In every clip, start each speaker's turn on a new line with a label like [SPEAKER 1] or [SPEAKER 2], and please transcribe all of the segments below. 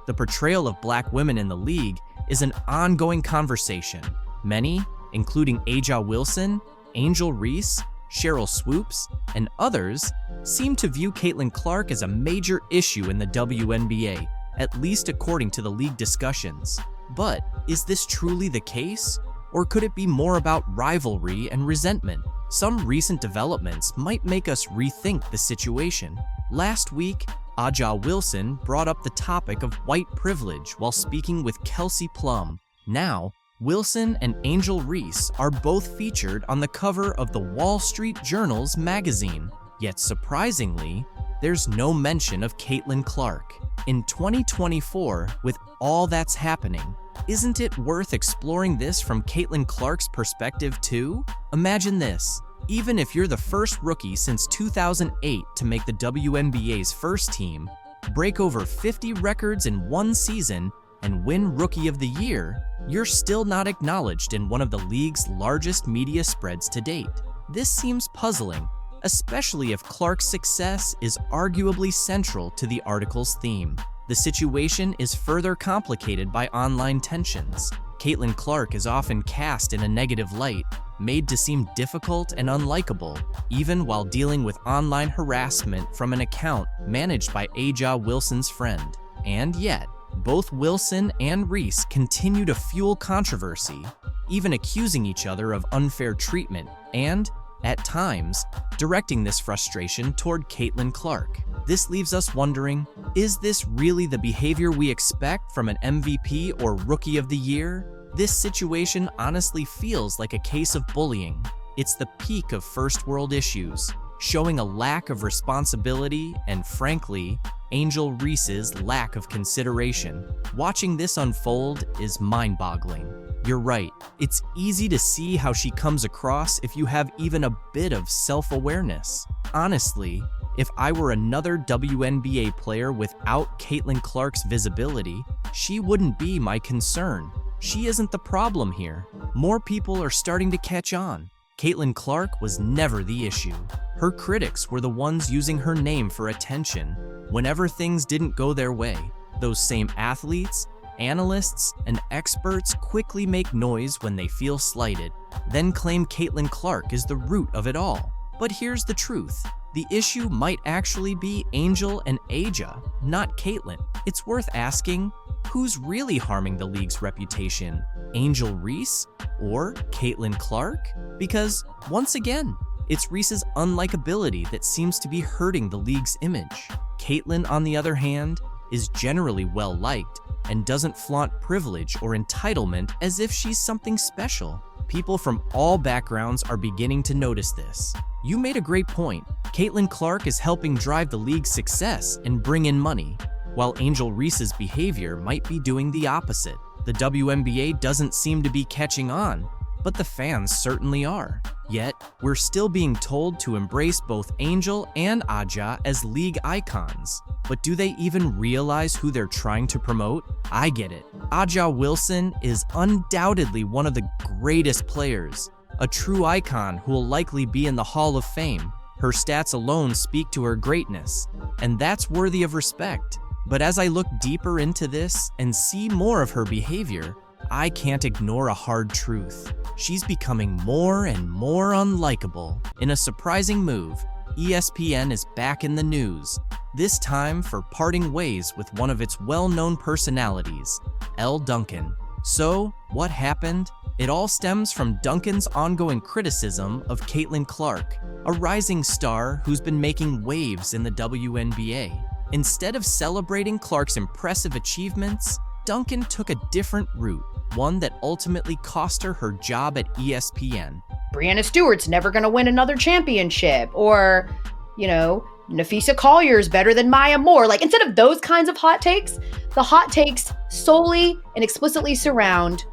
[SPEAKER 1] The portrayal of black women in the league is an ongoing conversation. Many, including Aja Wilson, Angel Reese, Cheryl Swoops, and others, seem to view Caitlin Clark as a major issue in the WNBA, at least according to the league discussions. But is this truly the case? Or could it be more about rivalry and resentment? Some recent developments might make us rethink the situation. Last week, Aja Wilson brought up the topic of white privilege while speaking with Kelsey Plum. Now, Wilson and Angel Reese are both featured on the cover of the Wall Street Journal's magazine. Yet surprisingly, there's no mention of Caitlin Clark. In 2024, with all that's happening, isn't it worth exploring this from Caitlin Clark's perspective too? Imagine this. Even if you're the first rookie since 2008 to make the WNBA's first team, break over 50 records in one season, and win Rookie of the Year, you're still not acknowledged in one of the league's largest media spreads to date. This seems puzzling, especially if Clark's success is arguably central to the article's theme. The situation is further complicated by online tensions. Caitlin Clark is often cast in a negative light, made to seem difficult and unlikable, even while dealing with online harassment from an account managed by Aja Wilson's friend. And yet, both Wilson and Reese continue to fuel controversy, even accusing each other of unfair treatment and, at times, directing this frustration toward Caitlin Clark. This leaves us wondering, is this really the behavior we expect from an MVP or Rookie of the Year? This situation honestly feels like a case of bullying. It's the peak of first world issues, showing a lack of responsibility and, frankly, Angel Reese's lack of consideration. Watching this unfold is mind-boggling. You're right, it's easy to see how she comes across if you have even a bit of self-awareness. Honestly, if I were another WNBA player without Caitlin Clark's visibility, she wouldn't be my concern. She isn't the problem here. More people are starting to catch on. Caitlin Clark was never the issue. Her critics were the ones using her name for attention whenever things didn't go their way. Those same athletes, analysts, and experts quickly make noise when they feel slighted, then claim Caitlin Clark is the root of it all. But here's the truth. The issue might actually be Angel and Aja, not Caitlin. It's worth asking, who's really harming the league's reputation? Angel Reese or Caitlin Clark? Because, once again, it's Reese's unlikability that seems to be hurting the league's image. Caitlin, on the other hand, is generally well-liked and doesn't flaunt privilege or entitlement as if she's something special. People from all backgrounds are beginning to notice this. You made a great point. Caitlin Clark is helping drive the league's success and bring in money, while Angel Reese's behavior might be doing the opposite. The WNBA doesn't seem to be catching on, but the fans certainly are. Yet, we're still being told to embrace both Angel and Aja as league icons. But do they even realize who they're trying to promote? I get it. Aja Wilson is undoubtedly one of the greatest players, a true icon who will likely be in the Hall of Fame. Her stats alone speak to her greatness, and that's worthy of respect. But as I look deeper into this and see more of her behavior, I can't ignore a hard truth. She's becoming more and more unlikable. In a surprising move, ESPN is back in the news, this time for parting ways with one of its well-known personalities, Elle Duncan. So, what happened? It all stems from Duncan's ongoing criticism of Caitlin Clark, a rising star who's been making waves in the WNBA. Instead of celebrating Clark's impressive achievements, Duncan took a different route, one that ultimately cost her her job at ESPN.
[SPEAKER 2] Brianna Stewart's never going to win another championship, or, Nafisa Collier's better than Maya Moore. Like, instead of those kinds of hot takes, the hot takes solely and explicitly surround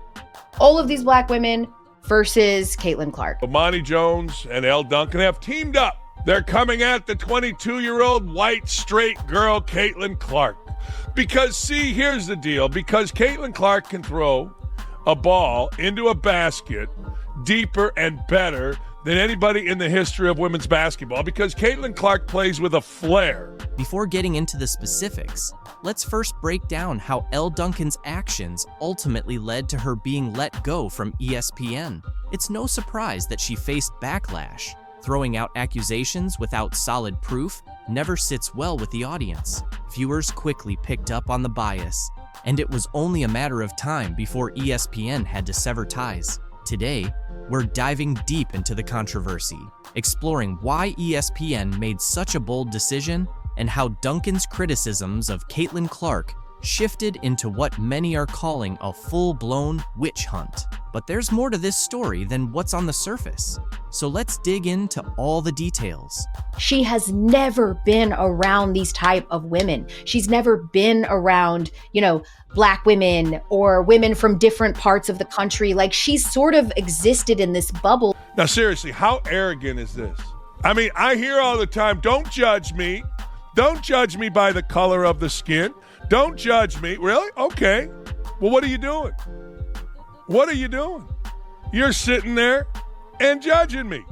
[SPEAKER 2] all of these black women versus Caitlin Clark.
[SPEAKER 3] Amani Jones and Elle Duncan have teamed up. They're coming at the 22-year-old white straight girl, Caitlin Clark. Because, see, here's the deal. Because Caitlin Clark can throw a ball into a basket deeper and better than anybody in the history of women's basketball because Caitlin Clark plays with a flair.
[SPEAKER 1] Before getting into the specifics, let's first break down how Elle Duncan's actions ultimately led to her being let go from ESPN. It's no surprise that she faced backlash. Throwing out accusations without solid proof never sits well with the audience. Viewers quickly picked up on the bias, and it was only a matter of time before ESPN had to sever ties. Today, we're diving deep into the controversy, exploring why ESPN made such a bold decision and how Duncan's criticisms of Caitlin Clark shifted into what many are calling a full-blown witch hunt. But there's more to this story than what's on the surface. So let's dig into all the details.
[SPEAKER 2] She has never been around these type of women. She's never been around, Black women or women from different parts of the country. Like, she's sort of existed in this bubble.
[SPEAKER 3] Now, seriously, how arrogant is this? I mean, I hear all the time, don't judge me. Don't judge me by the color of the skin. Don't judge me. Really? Okay. Well, what are you doing? What are you doing? You're sitting there and judging me.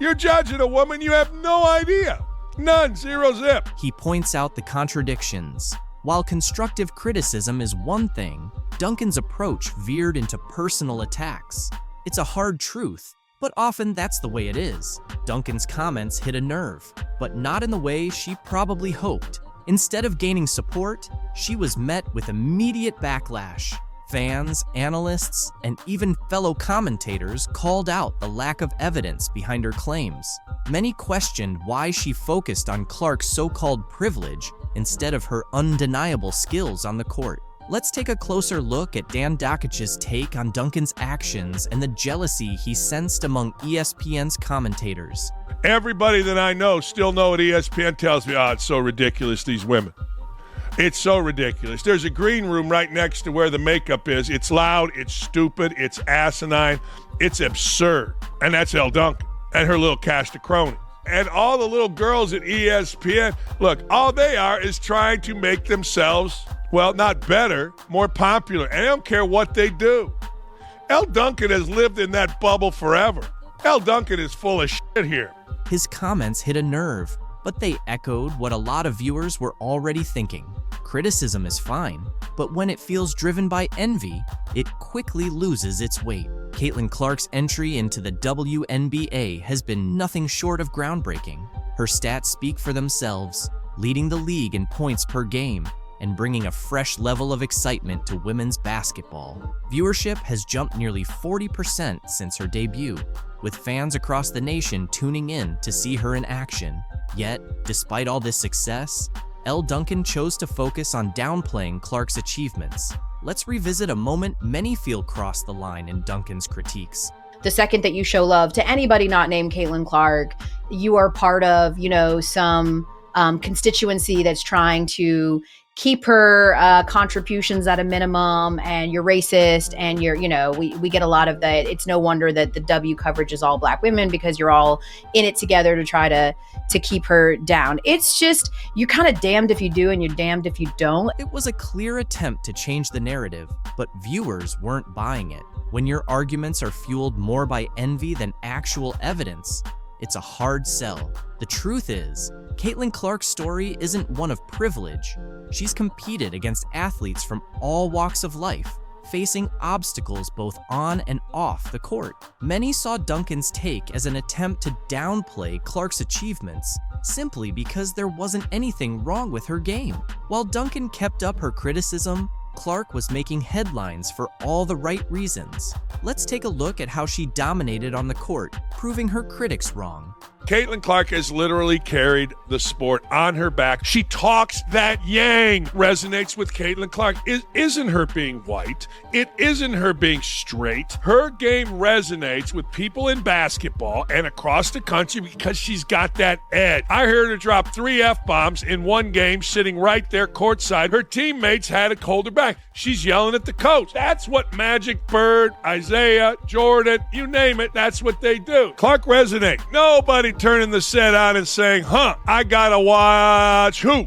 [SPEAKER 3] You're judging a woman you have no idea. None. Zero zip.
[SPEAKER 1] He points out the contradictions. While constructive criticism is one thing, Duncan's approach veered into personal attacks. It's a hard truth, but often that's the way it is. Duncan's comments hit a nerve, but not in the way she probably hoped. Instead of gaining support, she was met with immediate backlash. Fans, analysts, and even fellow commentators called out the lack of evidence behind her claims. Many questioned why she focused on Clark's so-called privilege instead of her undeniable skills on the court. Let's take a closer look at Dan Dakic's take on Duncan's actions and the jealousy he sensed among ESPN's commentators.
[SPEAKER 3] Everybody that I know still know what ESPN tells me. Oh, it's so ridiculous, these women. It's so ridiculous. There's a green room right next to where the makeup is. It's loud, it's stupid, it's asinine, it's absurd. And that's Elle Duncan and her little cast of cronies. And all the little girls at ESPN, look, all they are is trying to make themselves, well, not better, more popular. And I don't care what they do. Elle Duncan has lived in that bubble forever. Elle Duncan is full of shit here.
[SPEAKER 1] His comments hit a nerve, but they echoed what a lot of viewers were already thinking. Criticism is fine, but when it feels driven by envy, it quickly loses its weight. Caitlin Clark's entry into the WNBA has been nothing short of groundbreaking. Her stats speak for themselves, leading the league in points per game and bringing a fresh level of excitement to women's basketball. Viewership has jumped nearly 40% since her debut, with fans across the nation tuning in to see her in action. Yet, despite all this success, Elle Duncan chose to focus on downplaying Clark's achievements. Let's revisit a moment many feel crossed the line in Duncan's critiques.
[SPEAKER 2] The second that you show love to anybody not named Caitlin Clark, you are part of, some constituency that's trying to keep her contributions at a minimum, and you're racist, and we get a lot of that. It's no wonder that the W coverage is all Black women, because you're all in it together to try to keep her down. It's just, you're kind of damned if you do and you're damned if you don't.
[SPEAKER 1] It was a clear attempt to change the narrative, but viewers weren't buying it. When your arguments are fueled more by envy than actual evidence, it's a hard sell. The truth is, Caitlin Clark's story isn't one of privilege. She's competed against athletes from all walks of life, facing obstacles both on and off the court. Many saw Duncan's take as an attempt to downplay Clark's achievements simply because there wasn't anything wrong with her game. While Duncan kept up her criticism, Clark was making headlines for all the right reasons. Let's take a look at how she dominated on the court, proving her critics wrong.
[SPEAKER 3] Caitlin Clark has literally carried the sport on her back. She talks that yang. Resonates with Caitlin Clark. It isn't her being white. It isn't her being straight. Her game resonates with people in basketball and across the country because she's got that edge. I heard her drop 3 F-bombs in one game sitting right there courtside. Her teammates had to hold her back. She's yelling at the coach. That's what Magic, Bird, Isaiah, Jordan, you name it, that's what they do. Clark resonates. Nobody turning the set on and saying, I gotta watch who?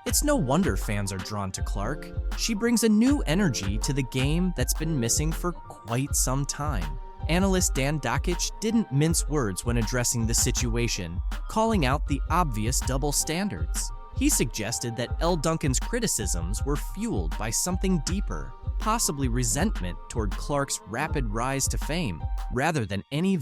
[SPEAKER 1] It's no wonder fans are drawn to Clark. She brings a new energy to the game that's been missing for quite some time. Analyst Dan Dakich didn't mince words when addressing the situation, calling out the obvious double standards. He suggested that Elle Duncan's criticisms were fueled by something deeper, possibly resentment toward Clark's rapid rise to fame, rather than any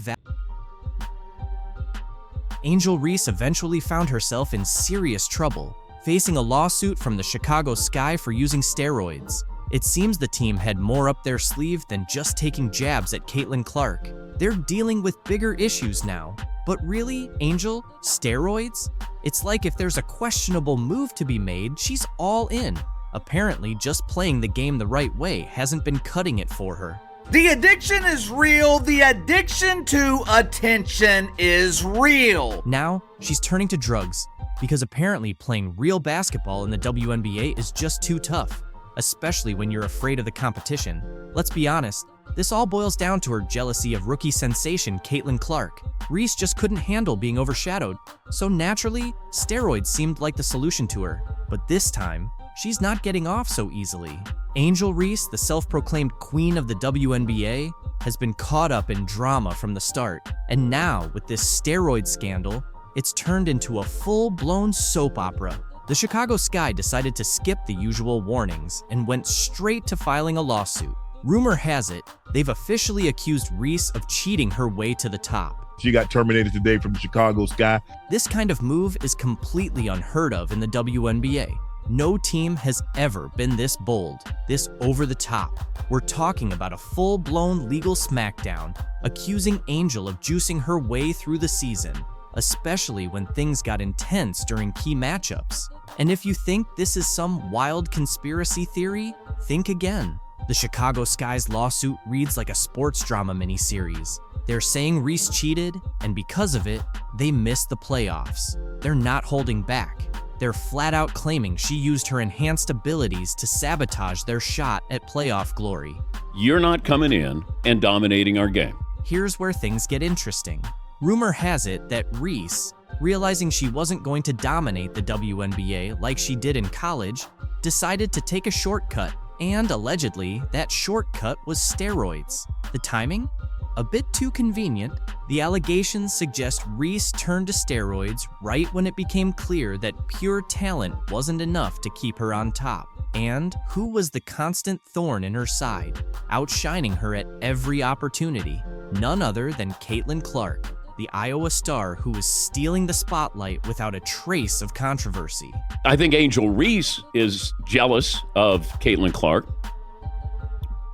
[SPEAKER 1] Angel Reese eventually found herself in serious trouble, facing a lawsuit from the Chicago Sky for using steroids. It seems the team had more up their sleeve than just taking jabs at Caitlin Clark. They're dealing with bigger issues now. But really, Angel, steroids? It's like if there's a questionable move to be made, she's all in. Apparently, just playing the game the right way hasn't been cutting it for her.
[SPEAKER 4] The addiction is real. The addiction to attention is real.
[SPEAKER 1] Now, she's turning to drugs, because apparently playing real basketball in the WNBA is just too tough, especially when you're afraid of the competition. Let's be honest, this all boils down to her jealousy of rookie sensation Caitlin Clark. Reese just couldn't handle being overshadowed, so naturally, steroids seemed like the solution to her. But this time, she's not getting off so easily. Angel Reese, the self-proclaimed queen of the WNBA, has been caught up in drama from the start. And now, with this steroid scandal, it's turned into a full-blown soap opera. The Chicago Sky decided to skip the usual warnings and went straight to filing a lawsuit. Rumor has it, they've officially accused Reese of cheating her way to the top.
[SPEAKER 5] She got terminated today from the Chicago Sky.
[SPEAKER 1] This kind of move is completely unheard of in the WNBA. No team has ever been this bold, this over the top. We're talking about a full-blown legal smackdown, accusing Angel of juicing her way through the season, especially when things got intense during key matchups. And if you think this is some wild conspiracy theory, think again. The Chicago Sky's lawsuit reads like a sports drama miniseries. They're saying Reese cheated, and because of it, they missed the playoffs. They're not holding back. They're flat out claiming she used her enhanced abilities to sabotage their shot at playoff glory.
[SPEAKER 6] You're not coming in and dominating our game.
[SPEAKER 1] Here's where things get interesting. Rumor has it that Reese, realizing she wasn't going to dominate the WNBA like she did in college, decided to take a shortcut, and allegedly, that shortcut was steroids. The timing? A bit too convenient. The allegations suggest Reese turned to steroids right when it became clear that pure talent wasn't enough to keep her on top. And who was the constant thorn in her side, outshining her at every opportunity? None other than Caitlin Clark, the Iowa star who was stealing the spotlight without a trace of controversy.
[SPEAKER 6] I think Angel Reese is jealous of Caitlin Clark.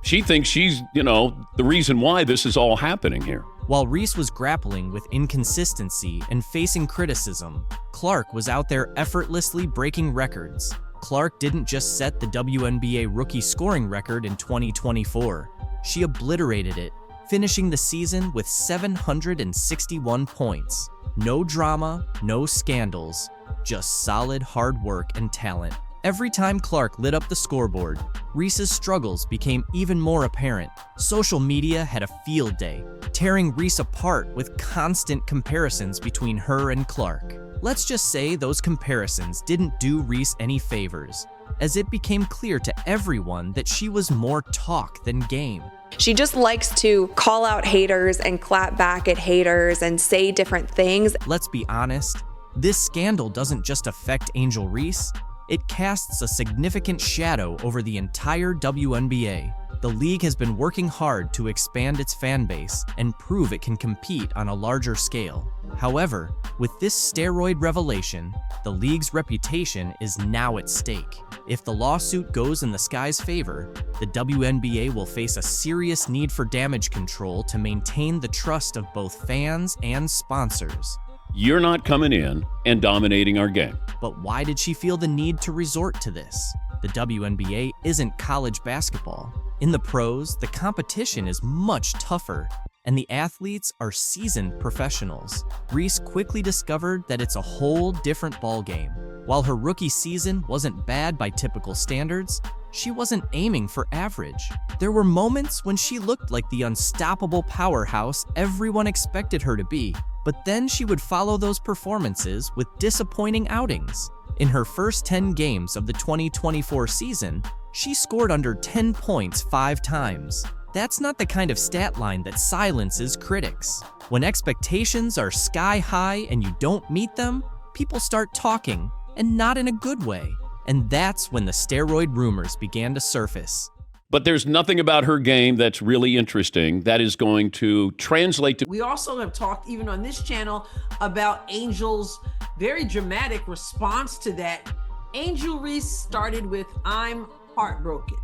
[SPEAKER 6] She thinks she's, the reason why this is all happening here.
[SPEAKER 1] While Reese was grappling with inconsistency and facing criticism, Clark was out there effortlessly breaking records. Clark didn't just set the WNBA rookie scoring record in 2024. She obliterated it, finishing the season with 761 points. No drama, no scandals, just solid hard work and talent. Every time Clark lit up the scoreboard, Reese's struggles became even more apparent. Social media had a field day, tearing Reese apart with constant comparisons between her and Clark. Let's just say those comparisons didn't do Reese any favors, as it became clear to everyone that she was more talk than game.
[SPEAKER 7] She just likes to call out haters and clap back at haters and say different things.
[SPEAKER 1] Let's be honest, this scandal doesn't just affect Angel Reese, it casts a significant shadow over the entire WNBA. The league has been working hard to expand its fan base and prove it can compete on a larger scale. However, with this steroid revelation, the league's reputation is now at stake. If the lawsuit goes in the Sky's favor, the WNBA will face a serious need for damage control to maintain the trust of both fans and sponsors.
[SPEAKER 6] You're not coming in and dominating our game.
[SPEAKER 1] But why did she feel the need to resort to this? The WNBA isn't college basketball. In the pros, the competition is much tougher, and the athletes are seasoned professionals. Reese quickly discovered that it's a whole different ballgame. While her rookie season wasn't bad by typical standards, she wasn't aiming for average. There were moments when she looked like the unstoppable powerhouse everyone expected her to be, but then she would follow those performances with disappointing outings. In her first 10 games of the 2024 season, she scored under 10 points 5 times. that's not the kind of stat line that silences critics. When expectations are sky high and you don't meet them, people start talking, and not in a good way. And that's when the steroid rumors began to surface.
[SPEAKER 6] But there's nothing about her game that's really interesting that is going to translate to.
[SPEAKER 8] We also have talked, even on this channel, about Angel's very dramatic response to that. Angel Reese started with, "I'm heartbroken.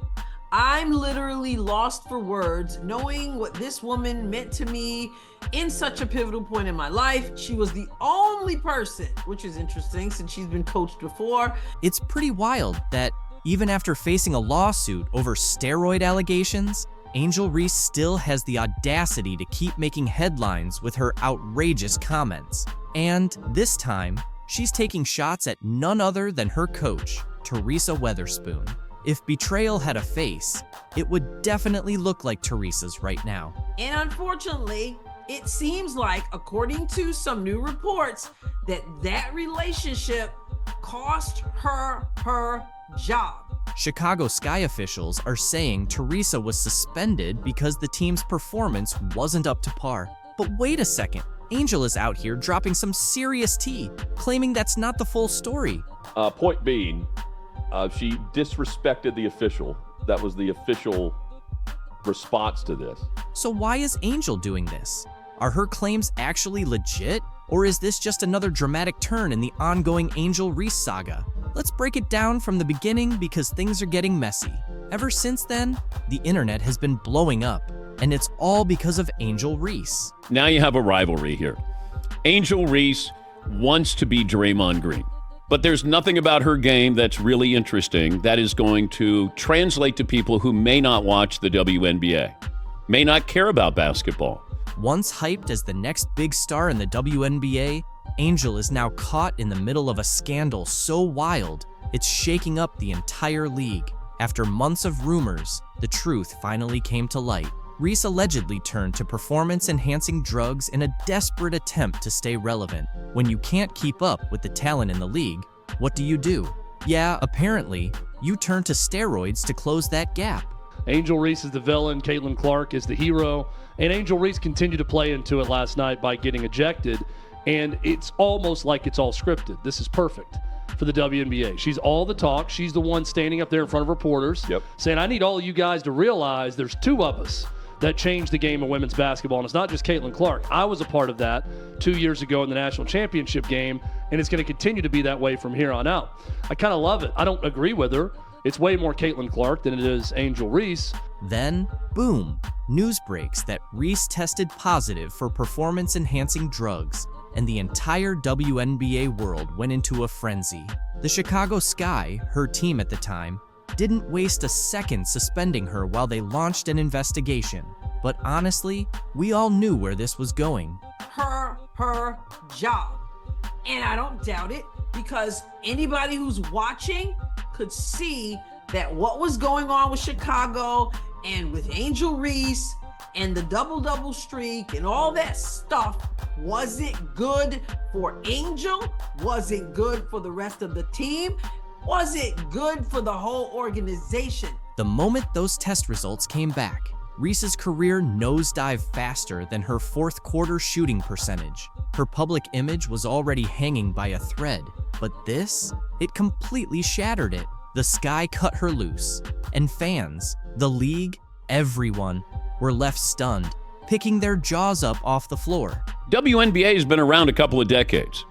[SPEAKER 8] I'm literally lost for words, knowing what this woman meant to me in such a pivotal point in my life. She was the only person," which is interesting since she's been coached before.
[SPEAKER 1] It's pretty wild that even after facing a lawsuit over steroid allegations, Angel Reese still has the audacity to keep making headlines with her outrageous comments. And this time, she's taking shots at none other than her coach, Teresa Weatherspoon. If betrayal had a face, it would definitely look like Teresa's right now.
[SPEAKER 8] And unfortunately, it seems like, according to some new reports, that relationship cost her her job.
[SPEAKER 1] Chicago Sky officials are saying Teresa was suspended because the team's performance wasn't up to par. But wait a second, Angel is out here dropping some serious tea, claiming that's not the full story.
[SPEAKER 9] Point being, she disrespected the official. That was the official response to this.
[SPEAKER 1] So why is Angel doing this? Are her claims actually legit? Or is this just another dramatic turn in the ongoing Angel Reese saga? Let's break it down from the beginning because things are getting messy. Ever since then, the internet has been blowing up, and it's all because of Angel Reese.
[SPEAKER 6] Now you have a rivalry here. Angel Reese wants to be Draymond Green. But there's nothing about her game that's really interesting that is going to translate to people who may not watch the WNBA, may not care about basketball.
[SPEAKER 1] Once hyped as the next big star in the WNBA, Angel is now caught in the middle of a scandal so wild, it's shaking up the entire league. After months of rumors, the truth finally came to light. Reese allegedly turned to performance-enhancing drugs in a desperate attempt to stay relevant. When you can't keep up with the talent in the league, what do? Yeah, apparently, you turn to steroids to close that gap.
[SPEAKER 10] Angel Reese is the villain, Caitlin Clark is the hero, and Angel Reese continued to play into it last night by getting ejected, and it's almost like it's all scripted. This is perfect for the WNBA. She's all the talk. She's the one standing up there in front of reporters saying, "I need all of you guys to realize there's two of us that changed the game of women's basketball." And it's not just Caitlin Clark. I was a part of that 2 years ago in the national championship game, and it's going to continue to be that way from here on out. I kind of love it. I don't agree with her. It's way more Caitlin Clark than it is Angel Reese.
[SPEAKER 1] Then, boom, news breaks that Reese tested positive for performance-enhancing drugs, and the entire WNBA world went into a frenzy. The Chicago Sky, her team at the time, didn't waste a second suspending her while they launched an investigation. But honestly, we all knew where this was going.
[SPEAKER 8] Her job. And I don't doubt it, because anybody who's watching could see that what was going on with Chicago and with Angel Reese and the double-double streak and all that stuff wasn't good for Angel, wasn't good for the rest of the team, wasn't good for the whole organization.
[SPEAKER 1] The moment those test results came back, Reese's career nosedived faster than her fourth quarter shooting percentage. Her public image was already hanging by a thread, but this, it completely shattered it. The Sky cut her loose, and fans, the league, everyone, were left stunned, picking their jaws up off the floor.
[SPEAKER 6] WNBA has been around a couple of decades,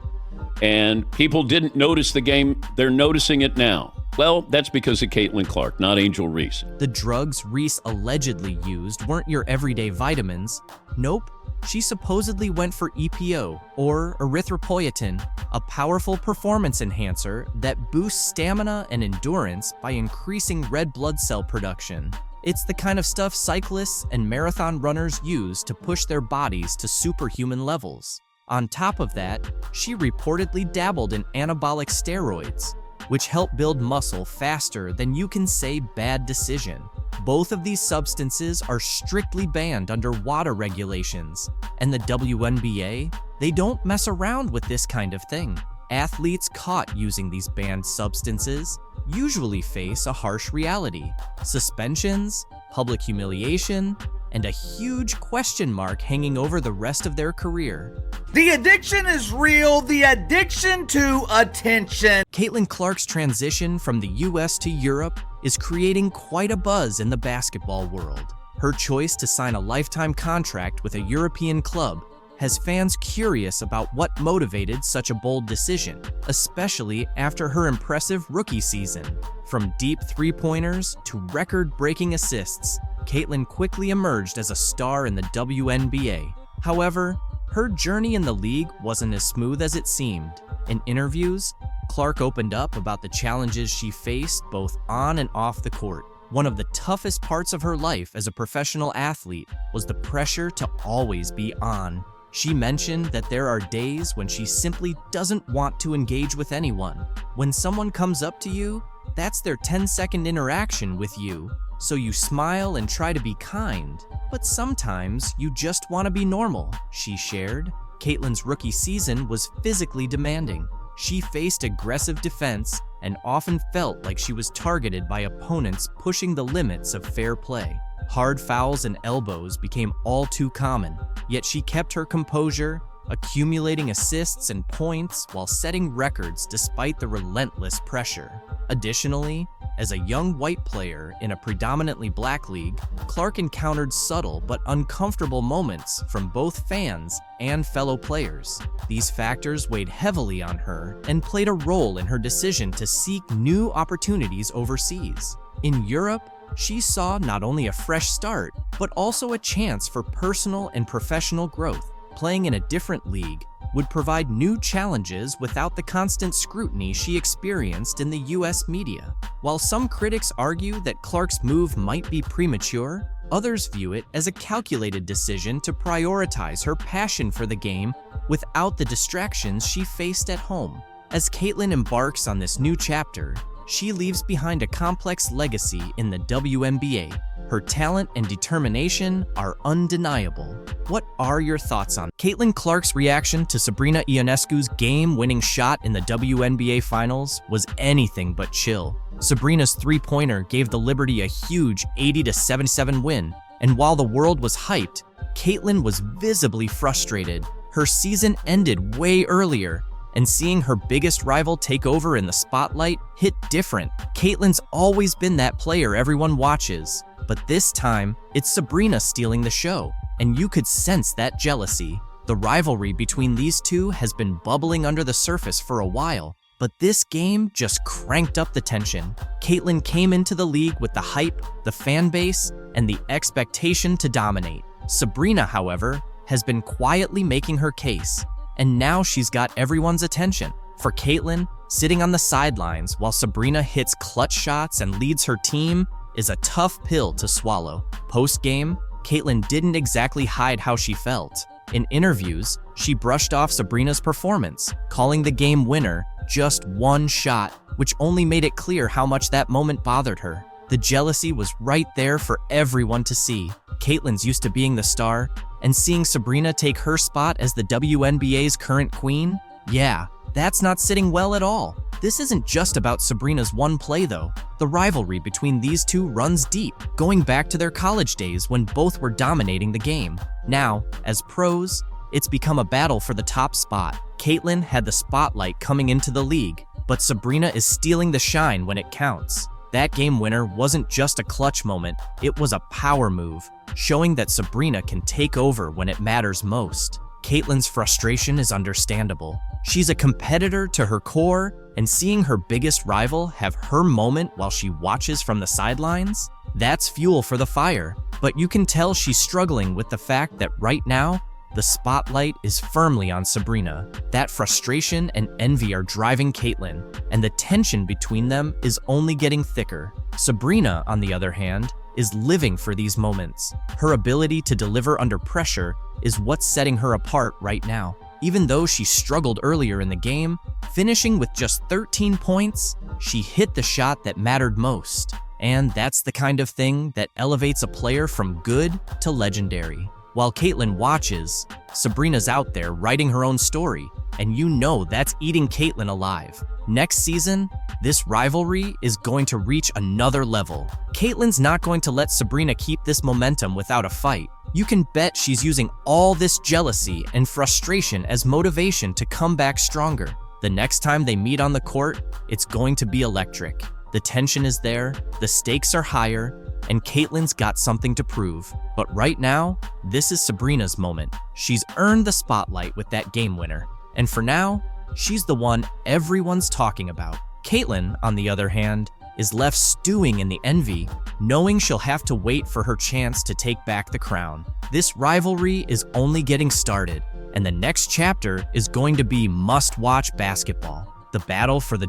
[SPEAKER 6] and people didn't notice the game. They're noticing it now. Well, that's because of Caitlin Clark, not Angel Reese.
[SPEAKER 1] The drugs Reese allegedly used weren't your everyday vitamins. Nope, she supposedly went for EPO, or erythropoietin, a powerful performance enhancer that boosts stamina and endurance by increasing red blood cell production. It's the kind of stuff cyclists and marathon runners use to push their bodies to superhuman levels. On top of that, she reportedly dabbled in anabolic steroids, which help build muscle faster than you can say bad decision. Both of these substances are strictly banned under WADA regulations, and the WNBA, they don't mess around with this kind of thing. Athletes caught using these banned substances usually face a harsh reality: suspensions, public humiliation, and a huge question mark hanging over the rest of their career.
[SPEAKER 4] The addiction is real, the addiction to attention.
[SPEAKER 1] Caitlin Clark's transition from the US to Europe is creating quite a buzz in the basketball world. Her choice to sign a lifetime contract with a European club has fans curious about what motivated such a bold decision, especially after her impressive rookie season. From deep three-pointers to record-breaking assists, Caitlin quickly emerged as a star in the WNBA. However, her journey in the league wasn't as smooth as it seemed. In interviews, Clark opened up about the challenges she faced both on and off the court. One of the toughest parts of her life as a professional athlete was the pressure to always be on. She mentioned that there are days when she simply doesn't want to engage with anyone. When someone comes up to you, that's their 10-second interaction with you, so you smile and try to be kind. But sometimes you just want to be normal, she shared. Caitlin's rookie season was physically demanding. She faced aggressive defense and often felt like she was targeted by opponents pushing the limits of fair play. Hard fouls and elbows became all too common, yet she kept her composure, accumulating assists and points while setting records despite the relentless pressure. Additionally, as a young white player in a predominantly black league, Clark encountered subtle but uncomfortable moments from both fans and fellow players. These factors weighed heavily on her and played a role in her decision to seek new opportunities overseas. In Europe, she saw not only a fresh start, but also a chance for personal and professional growth. Playing in a different league would provide new challenges without the constant scrutiny she experienced in the US media. While some critics argue that Clark's move might be premature, others view it as a calculated decision to prioritize her passion for the game without the distractions she faced at home. As Caitlin embarks on this new chapter, she leaves behind a complex legacy in the WNBA. Her talent and determination are undeniable. What are your thoughts on Caitlin Clark's reaction to Sabrina Ionescu's game-winning shot in the WNBA Finals was anything but chill. Sabrina's three-pointer gave the Liberty a huge 80-77 win, and while the world was hyped, Caitlin was visibly frustrated. Her season ended way earlier, and seeing her biggest rival take over in the spotlight hit different. Caitlin's always been that player everyone watches, but this time, it's Sabrina stealing the show, and you could sense that jealousy. The rivalry between these two has been bubbling under the surface for a while, but this game just cranked up the tension. Caitlin came into the league with the hype, the fan base, and the expectation to dominate. Sabrina, however, has been quietly making her case, and now she's got everyone's attention. For Caitlin, sitting on the sidelines while Sabrina hits clutch shots and leads her team is a tough pill to swallow. Post-game, Caitlin didn't exactly hide how she felt. In interviews, she brushed off Sabrina's performance, calling the game winner just one shot, which only made it clear how much that moment bothered her. The jealousy was right there for everyone to see. Caitlin's used to being the star, and seeing Sabrina take her spot as the WNBA's current queen? Yeah, that's not sitting well at all. This isn't just about Sabrina's one play though. The rivalry between these two runs deep, going back to their college days when both were dominating the game. Now, as pros, it's become a battle for the top spot. Caitlin had the spotlight coming into the league, but Sabrina is stealing the shine when it counts. That game winner wasn't just a clutch moment, it was a power move, showing that Sabrina can take over when it matters most. Caitlin's frustration is understandable. She's a competitor to her core, and seeing her biggest rival have her moment while she watches from the sidelines, that's fuel for the fire. But you can tell she's struggling with the fact that right now, the spotlight is firmly on Sabrina. That frustration and envy are driving Caitlin, and the tension between them is only getting thicker. Sabrina, on the other hand, is living for these moments. Her ability to deliver under pressure is what's setting her apart right now. Even though she struggled earlier in the game, finishing with just 13 points, she hit the shot that mattered most. And that's the kind of thing that elevates a player from good to legendary. While Caitlyn watches, Sabrina's out there writing her own story, and you know that's eating Caitlyn alive. Next season, this rivalry is going to reach another level. Caitlyn's not going to let Sabrina keep this momentum without a fight. You can bet she's using all this jealousy and frustration as motivation to come back stronger. The next time they meet on the court, it's going to be electric. The tension is there, the stakes are higher, and Caitlyn's got something to prove. But right now, this is Sabrina's moment. She's earned the spotlight with that game winner. And for now, she's the one everyone's talking about. Caitlyn, on the other hand, is left stewing in the envy, knowing she'll have to wait for her chance to take back the crown. This rivalry is only getting started, and the next chapter is going to be must-watch basketball. The battle for the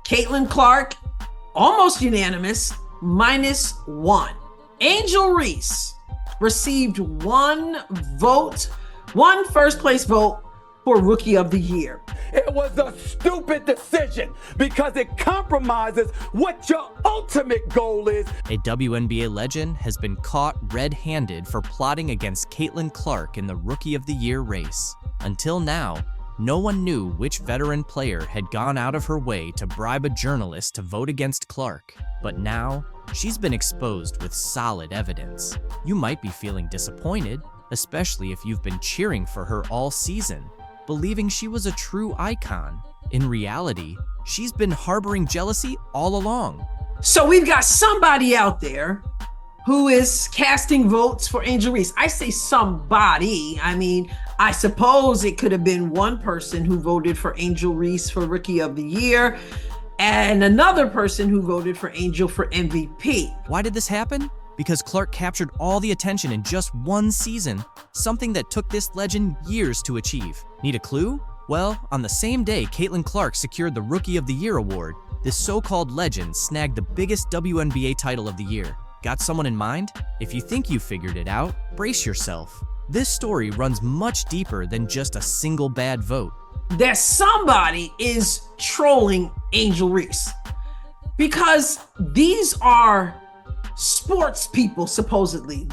[SPEAKER 8] Caitlin Clark, almost unanimous, -1. Angel Reese received one first place vote for Rookie of the Year.
[SPEAKER 11] It was a stupid decision because it compromises what your ultimate goal is.
[SPEAKER 1] A WNBA legend has been caught red-handed for plotting against Caitlin Clark in the Rookie of the Year race. Until now, no one knew which veteran player had gone out of her way to bribe a journalist to vote against Clark. But now, she's been exposed with solid evidence. You might be feeling disappointed, especially if you've been cheering for her all season, believing she was a true icon. In reality, she's been harboring jealousy all along.
[SPEAKER 8] So we've got somebody out there who is casting votes for Angel Reese. I say somebody. I mean, I suppose it could have been one person who voted for Angel Reese for Rookie of the Year and another person who voted for Angel for MVP.
[SPEAKER 1] Why did this happen? Because Clark captured all the attention in just one season, something that took this legend years to achieve. Need a clue? Well, on the same day Caitlin Clark secured the Rookie of the Year award, this so-called legend snagged the biggest WNBA title of the year. Got someone in mind? If you think you figured it out, brace yourself. This story runs much deeper than just a single bad vote.
[SPEAKER 8] That somebody is trolling Angel Reese because these are sports people, supposedly.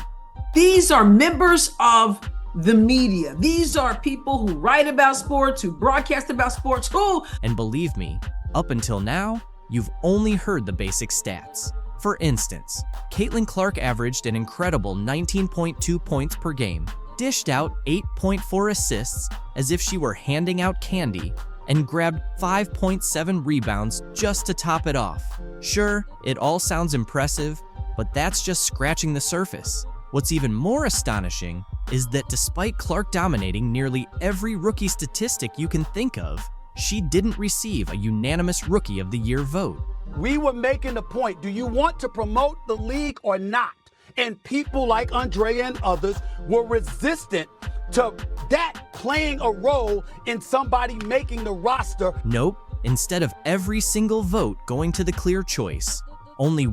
[SPEAKER 8] These are members of the media. These are people who write about sports, who broadcast about sports, who...
[SPEAKER 1] And believe me, up until now, you've only heard the basic stats. For instance, Caitlin Clark averaged an incredible 19.2 points per game, dished out 8.4 assists as if she were handing out candy, and grabbed 5.7 rebounds just to top it off. Sure, it all sounds impressive, but that's just scratching the surface. What's even more astonishing is that despite Clark dominating nearly every rookie statistic you can think of, she didn't receive a unanimous Rookie of the Year vote.
[SPEAKER 11] We were making the point, do you want to promote the league or not? And people like Andrea and others were resistant to that playing a role in somebody making the roster.
[SPEAKER 1] Nope. Instead of every single vote going to the clear choice, only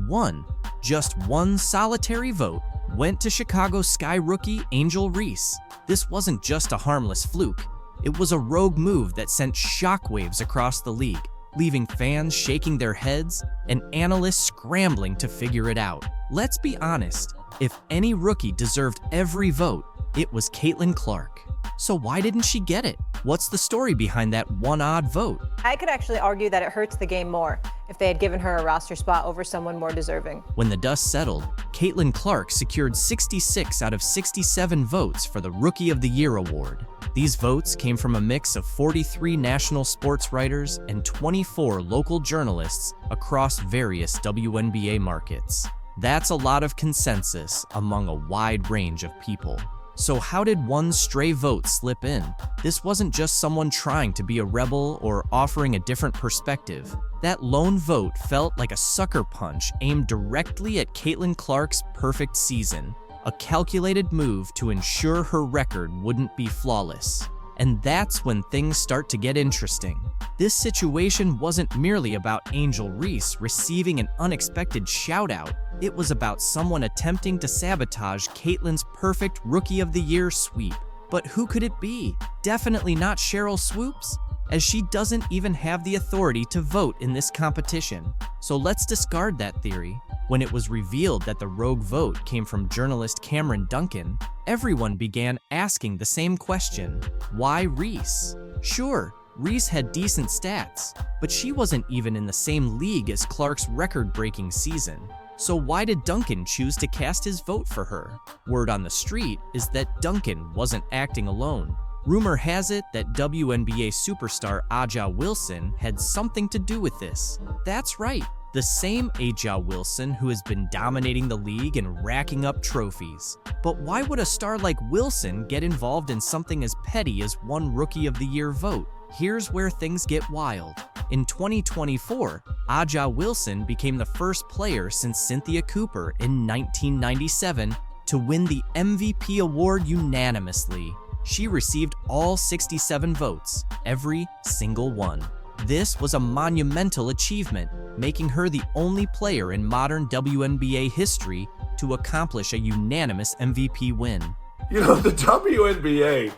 [SPEAKER 1] just one solitary vote went to Chicago Sky rookie Angel Reese. This wasn't just a harmless fluke. It was a rogue move that sent shockwaves across the league, leaving fans shaking their heads and analysts scrambling to figure it out. Let's be honest, if any rookie deserved every vote, it was Caitlin Clark. So why didn't she get it? What's the story behind that one odd vote?
[SPEAKER 12] I could actually argue that it hurts the game more if they had given her a roster spot over someone more deserving.
[SPEAKER 1] When the dust settled, Caitlin Clark secured 66 out of 67 votes for the Rookie of the Year award. These votes came from a mix of 43 national sports writers and 24 local journalists across various WNBA markets. That's a lot of consensus among a wide range of people. So how did one stray vote slip in? This wasn't just someone trying to be a rebel or offering a different perspective. That lone vote felt like a sucker punch aimed directly at Caitlin Clark's perfect season, a calculated move to ensure her record wouldn't be flawless. And that's when things start to get interesting. This situation wasn't merely about Angel Reese receiving an unexpected shout-out. It was about someone attempting to sabotage Caitlin's perfect Rookie of the Year sweep. But who could it be? Definitely not Sheryl Swoopes, as she doesn't even have the authority to vote in this competition. So let's discard that theory. When it was revealed that the rogue vote came from journalist Cameron Duncan, everyone began asking the same question: why Reese? Sure, Reese had decent stats, but she wasn't even in the same league as Clark's record-breaking season. So why did Duncan choose to cast his vote for her? Word on the street is that Duncan wasn't acting alone. Rumor has it that WNBA superstar Angel Wilson had something to do with this. That's right, the same Angel Wilson who has been dominating the league and racking up trophies. But why would a star like Wilson get involved in something as petty as one Rookie of the Year vote? Here's where things get wild. In 2024, Angel Wilson became the first player since Cynthia Cooper in 1997 to win the MVP award unanimously. She received all 67 votes, every single one. This was a monumental achievement, making her the only player in modern WNBA history to accomplish a unanimous MVP win.
[SPEAKER 3] You know, the WNBA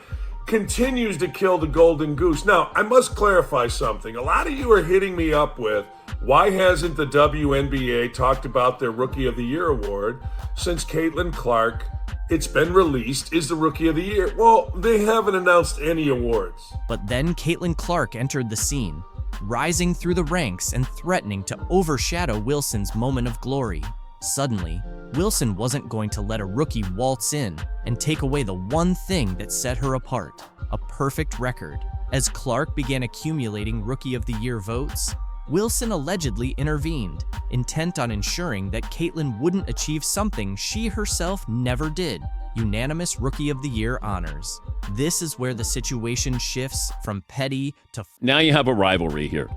[SPEAKER 3] continues to kill the golden goose. Now, I must clarify something. A lot of you are hitting me up with, why hasn't the WNBA talked about their Rookie of the Year award since Caitlin Clark, it's been released, is the Rookie of the Year? Well, they haven't announced any awards.
[SPEAKER 1] But then Caitlin Clark entered the scene, rising through the ranks and threatening to overshadow Wilson's moment of glory. Suddenly, Wilson wasn't going to let a rookie waltz in and take away the one thing that set her apart, a perfect record. As Clark began accumulating Rookie of the Year votes, Wilson allegedly intervened, intent on ensuring that Caitlin wouldn't achieve something she herself never did: unanimous Rookie of the Year honors. This is where the situation shifts from petty to...
[SPEAKER 6] Now you have a rivalry here.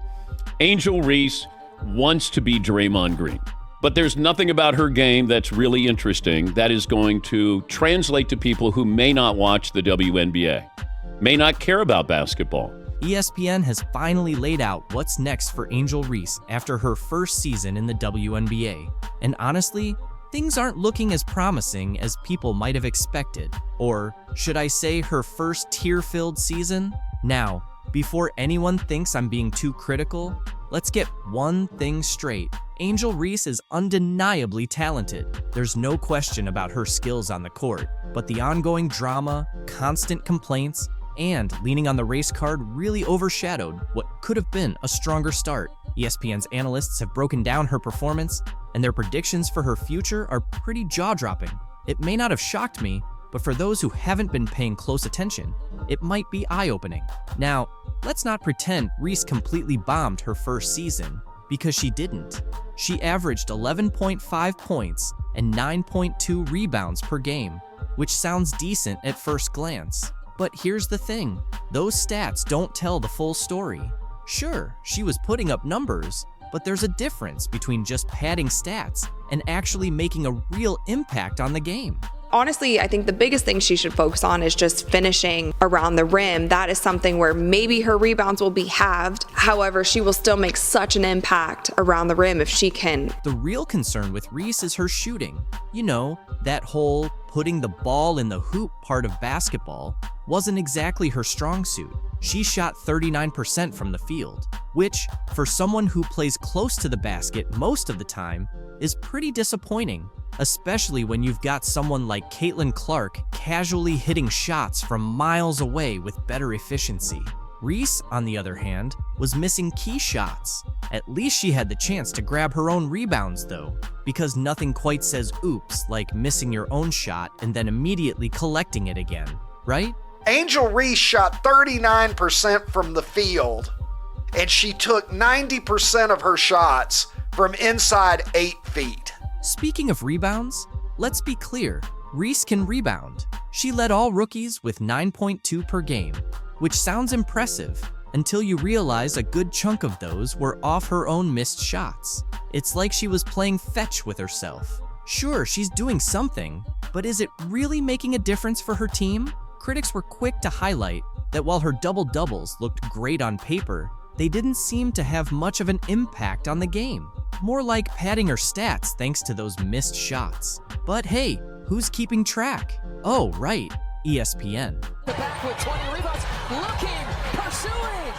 [SPEAKER 6] Angel Reese wants to be Draymond Green, but there's nothing about her game that's really interesting that is going to translate to people who may not watch the WNBA, may not care about basketball.
[SPEAKER 1] ESPN has finally laid out what's next for Angel Reese after her first season in the WNBA. And honestly, things aren't looking as promising as people might have expected. Or should I say her first tear-filled season? Now, before anyone thinks I'm being too critical, let's get one thing straight. Angel Reese is undeniably talented. There's no question about her skills on the court, but the ongoing drama, constant complaints, and leaning on the race card really overshadowed what could have been a stronger start. ESPN's analysts have broken down her performance, and their predictions for her future are pretty jaw-dropping. It may not have shocked me, but for those who haven't been paying close attention, it might be eye-opening. Now, let's not pretend Reese completely bombed her first season, because she didn't. She averaged 11.5 points and 9.2 rebounds per game, which sounds decent at first glance. But here's the thing, those stats don't tell the full story. Sure, she was putting up numbers, but there's a difference between just padding stats and actually making a real impact on the game.
[SPEAKER 7] Honestly, I think the biggest thing she should focus on is just finishing around the rim. That is something where maybe her rebounds will be halved. However, she will still make such an impact around the rim if she can.
[SPEAKER 1] The real concern with Reese is her shooting. You know, that whole putting the ball in the hoop part of basketball wasn't exactly her strong suit. She shot 39% from the field, which, for someone who plays close to the basket most of the time, is pretty disappointing, especially when you've got someone like Caitlin Clark casually hitting shots from miles away with better efficiency. Reese, on the other hand, was missing key shots. At least she had the chance to grab her own rebounds though, because nothing quite says oops like missing your own shot and then immediately collecting it again, right?
[SPEAKER 13] Angel Reese shot 39% from the field, and she took 90% of her shots from inside 8 feet.
[SPEAKER 1] Speaking of rebounds, let's be clear, Reese can rebound. She led all rookies with 9.2 per game, which sounds impressive until you realize a good chunk of those were off her own missed shots. It's like she was playing fetch with herself. Sure, she's doing something, but is it really making a difference for her team? Critics were quick to highlight that while her double-doubles looked great on paper, they didn't seem to have much of an impact on the game. More like padding her stats thanks to those missed shots. But hey, who's keeping track? Oh, right, ESPN.
[SPEAKER 14] The back with 20 rebounds, looking, pursuing.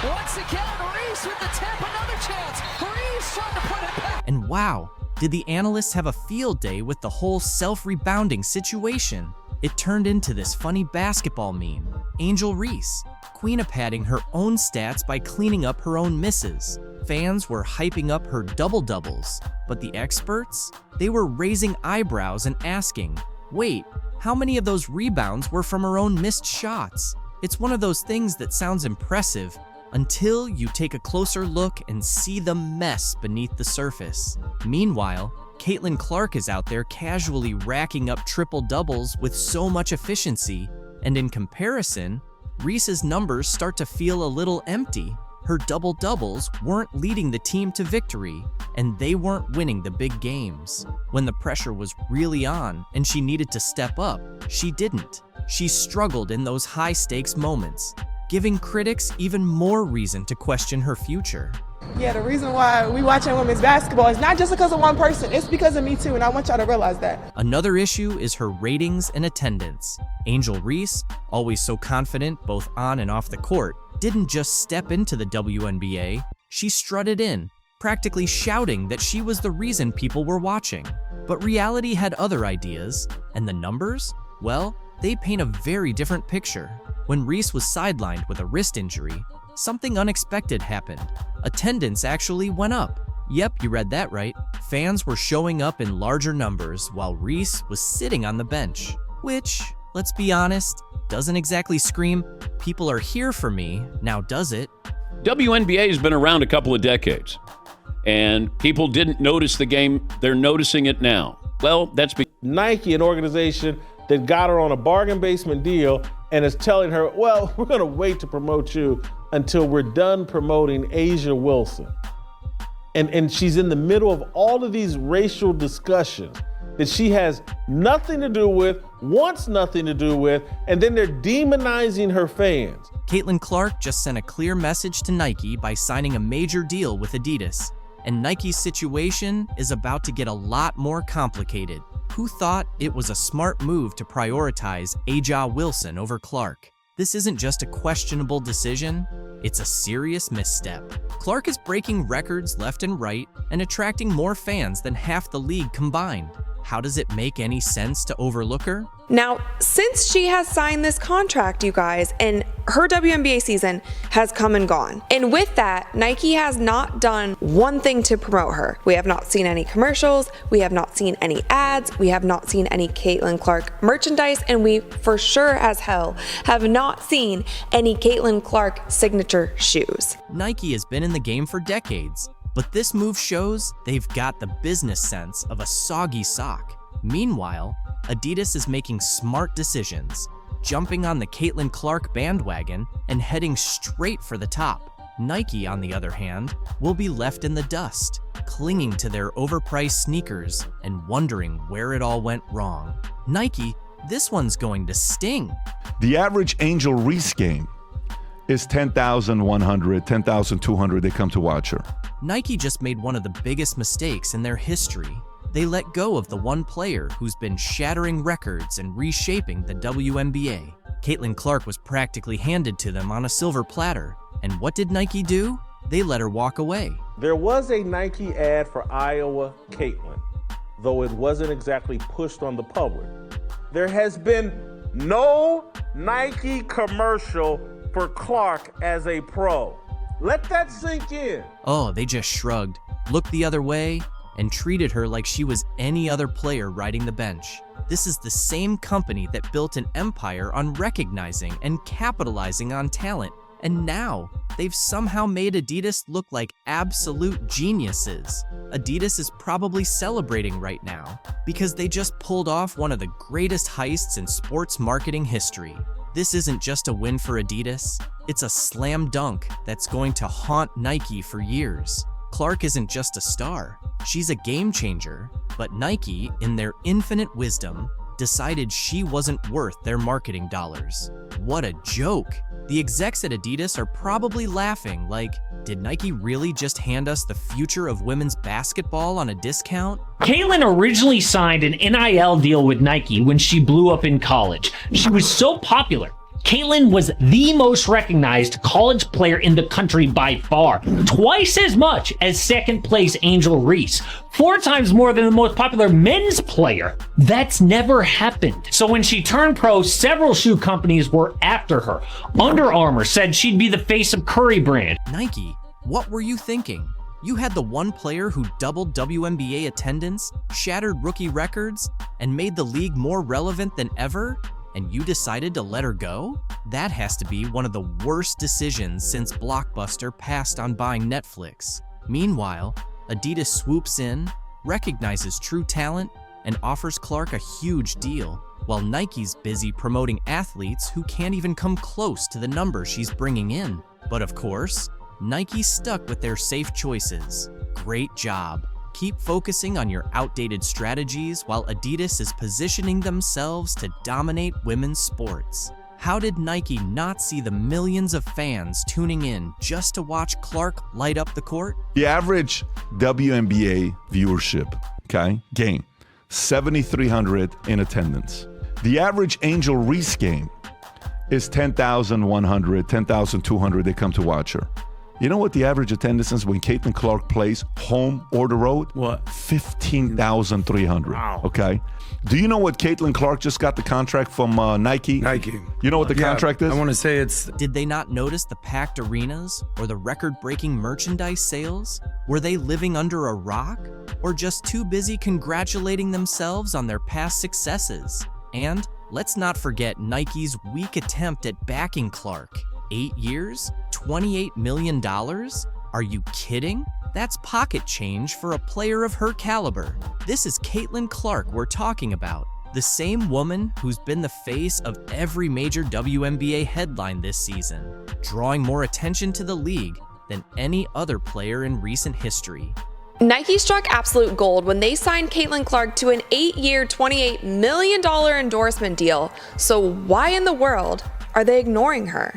[SPEAKER 14] Once again, Reese with the tip, another chance. Reese trying to put it back.
[SPEAKER 1] And wow, Did the analysts have a field day with the whole self-rebounding situation? It turned into this funny basketball meme. Angel Reese, queen of padding her own stats by cleaning up her own misses. Fans were hyping up her double-doubles, but the experts? They were raising eyebrows and asking, wait, how many of those rebounds were from her own missed shots? It's one of those things that sounds impressive until you take a closer look and see the mess beneath the surface. Meanwhile, Caitlin Clark is out there casually racking up triple-doubles with so much efficiency, and in comparison, Reese's numbers start to feel a little empty. Her double-doubles weren't leading the team to victory, and they weren't winning the big games. When the pressure was really on and she needed to step up, she didn't. She struggled in those high-stakes moments, giving critics even more reason to question her future.
[SPEAKER 15] Yeah, the reason why we watching women's basketball is not just because of one person, it's because of me too, and I want y'all to realize that.
[SPEAKER 1] Another issue is her ratings and attendance. Angel Reese, always so confident both on and off the court, didn't just step into the WNBA, she strutted in, practically shouting that she was the reason people were watching. But reality had other ideas, and the numbers? Well, they paint a very different picture. When Reese was sidelined with a wrist injury, something unexpected happened. Attendance actually went up. Yep, you read that right. Fans were showing up in larger numbers while Reese was sitting on the bench, which, let's be honest, doesn't exactly scream, people are here for me, now does it?
[SPEAKER 6] WNBA has been around a couple of decades, and people didn't notice the game. They're noticing it now. Well, that's because
[SPEAKER 16] Nike, an organization that got her on a bargain basement deal and is telling her, well, we're going to wait to promote you until we're done promoting A'ja Wilson. And she's in the middle of all of these racial discussions that she has nothing to do with, wants nothing to do with, and then they're demonizing her fans.
[SPEAKER 1] Caitlin Clark just sent a clear message to Nike by signing a major deal with Adidas, and Nike's situation is about to get a lot more complicated. Who thought it was a smart move to prioritize A'ja Wilson over Clark? This isn't just a questionable decision, it's a serious misstep. Clark is breaking records left and right and attracting more fans than half the league combined. How does it make any sense to overlook her?
[SPEAKER 7] Now, since she has signed this contract, you guys, and her WNBA season has come and gone. And with that, Nike has not done one thing to promote her. We have not seen any commercials, we have not seen any ads, we have not seen any Caitlin Clark merchandise, and we for sure as hell have not seen any Caitlin Clark signature shoes.
[SPEAKER 1] Nike has been in the game for decades, but this move shows they've got the business sense of a soggy sock. Meanwhile, Adidas is making smart decisions, jumping on the Caitlin Clark bandwagon and heading straight for the top. Nike, on the other hand, will be left in the dust, clinging to their overpriced sneakers and wondering where it all went wrong. Nike, this one's going to sting.
[SPEAKER 5] The average Angel Reese game is 10,100, 10,200. They come to watch her.
[SPEAKER 1] Nike just made one of the biggest mistakes in their history. They let go of the one player who's been shattering records and reshaping the WNBA. Caitlin Clark was practically handed to them on a silver platter. And what did Nike do? They let her walk away.
[SPEAKER 16] There was a Nike ad for Iowa Caitlin, though it wasn't exactly pushed on the public. There has been no Nike commercial for Clark as a pro. Let that sink in.
[SPEAKER 1] Oh, they just shrugged, looked the other way, and treated her like she was any other player riding the bench. This is the same company that built an empire on recognizing and capitalizing on talent, and now they've somehow made Adidas look like absolute geniuses. Adidas is probably celebrating right now because they just pulled off one of the greatest heists in sports marketing history. This isn't just a win for Adidas, it's a slam dunk that's going to haunt Nike for years. Clark isn't just a star, she's a game changer, but Nike, in their infinite wisdom, decided she wasn't worth their marketing dollars. What a joke! The execs at Adidas are probably laughing like, did Nike really just hand us the future of women's basketball on a discount?
[SPEAKER 17] Caitlin originally signed an NIL deal with Nike when she blew up in college. She was so popular, Caitlin was the most recognized college player in the country by far, twice as much as second place Angel Reese, 4 times more than the most popular men's player. That's never happened. So when she turned pro, several shoe companies were after her. Under Armour said she'd be the face of Curry brand.
[SPEAKER 1] Nike, what were you thinking? You had the one player who doubled WNBA attendance, shattered rookie records, and made the league more relevant than ever, and you decided to let her go? That has to be one of the worst decisions since Blockbuster passed on buying Netflix. Meanwhile, Adidas swoops in, recognizes true talent, and offers Clark a huge deal, while Nike's busy promoting athletes who can't even come close to the numbers she's bringing in. But of course, Nike stuck with their safe choices. Great job. Keep focusing on your outdated strategies while Adidas is positioning themselves to dominate women's sports. How did Nike not see the millions of fans tuning in just to watch Clark light up the court?
[SPEAKER 5] The average WNBA viewership, game, 7,300 in attendance. The average Angel Reese game is 10,100, 10,200 they come to watch her. You know what the average attendance is when Caitlin Clark plays home or the road?
[SPEAKER 18] What?
[SPEAKER 5] 15,300.
[SPEAKER 18] Wow.
[SPEAKER 5] Okay. Do you know what Caitlin Clark just got the contract from Nike?
[SPEAKER 18] Nike.
[SPEAKER 5] You know what the contract is?
[SPEAKER 18] I want to say it's...
[SPEAKER 1] Did they not notice the packed arenas or the record-breaking merchandise sales? Were they living under a rock? Or just too busy congratulating themselves on their past successes? And let's not forget Nike's weak attempt at backing Clark. 8 years? $28 million? Are you kidding? That's pocket change for a player of her caliber. This is Caitlin Clark we're talking about, the same woman who's been the face of every major WNBA headline this season, drawing more attention to the league than any other player in recent history.
[SPEAKER 7] Nike struck absolute gold when they signed Caitlin Clark to an 8-year, $28 million endorsement deal. So why in the world are they ignoring her?